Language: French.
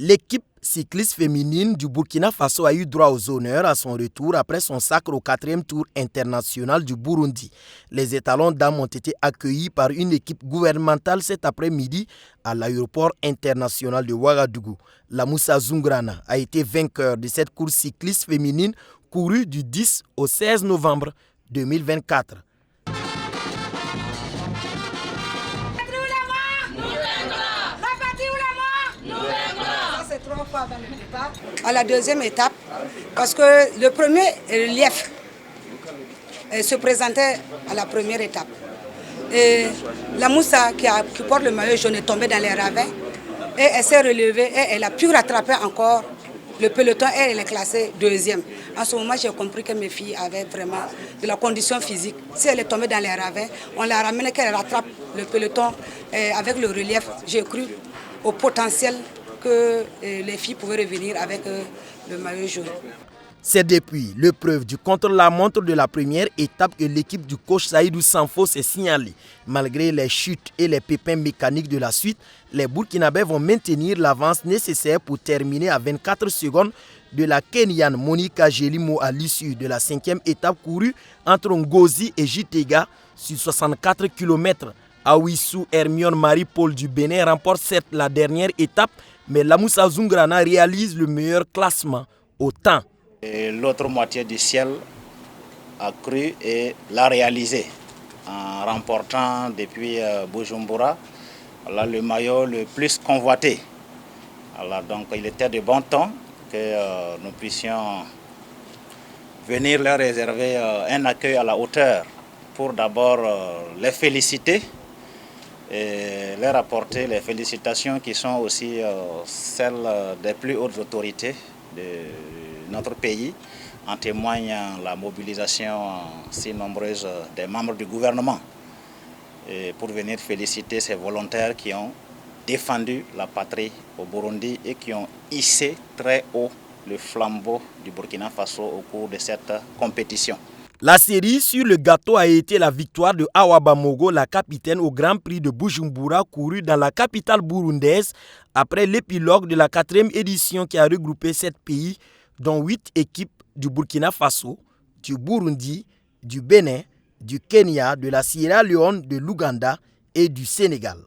L'équipe cycliste féminine du Burkina Faso a eu droit aux honneurs à son retour après son sacre au 4e tour international du Burundi. Les étalons dames ont été accueillis par une équipe gouvernementale cet après-midi à l'aéroport international de Ouagadougou. La Moussa Zungrana a été vainqueur de cette course cycliste féminine courue du 10 au 16 novembre 2024. À la deuxième étape, parce que le premier relief se présentait à la première étape. Et la Moussa qui porte le maillot jaune est tombée dans les ravins et elle s'est relevée et elle a pu rattraper encore le peloton et elle est classée deuxième. En ce moment, j'ai compris que mes filles avaient vraiment de la condition physique. Si elle est tombée dans les ravins, on l'a ramenée qu'elle rattrape le peloton avec le relief. J'ai cru au potentiel que les filles pouvaient revenir avec le maillot jaune. C'est depuis l'épreuve du contre-la-montre de la première étape que l'équipe du coach Saïdou Sanfo s'est signalée. Malgré les chutes et les pépins mécaniques de la suite, les Burkinabés vont maintenir l'avance nécessaire pour terminer à 24 secondes de la Kenyane Monica Jelimo à l'issue de la 5e étape courue entre Ngozi et Jitega sur 64 km. Awissou Hermione Marie-Paul du Bénin remporte certes la dernière étape, mais la Moussa Zungrana réalise le meilleur classement au temps. L'autre moitié du ciel a cru et l'a réalisé en remportant depuis Bujumbura le maillot le plus convoité. Donc il était de bon temps que nous puissions venir leur réserver un accueil à la hauteur pour d'abord les féliciter et leur apporter les félicitations qui sont aussi celles des plus hautes autorités de notre pays. En témoigne la mobilisation si nombreuse des membres du gouvernement et pour venir féliciter ces volontaires qui ont défendu la patrie au Burundi et qui ont hissé très haut le flambeau du Burkina Faso au cours de cette compétition. La série sur le gâteau a été la victoire de Awa Bamogo, la capitaine au Grand Prix de Bujumbura couru dans la capitale burundaise après l'épilogue de la 4e édition qui a regroupé 7 pays, dont 8 équipes du Burkina Faso, du Burundi, du Bénin, du Kenya, de la Sierra Leone, de l'Ouganda et du Sénégal.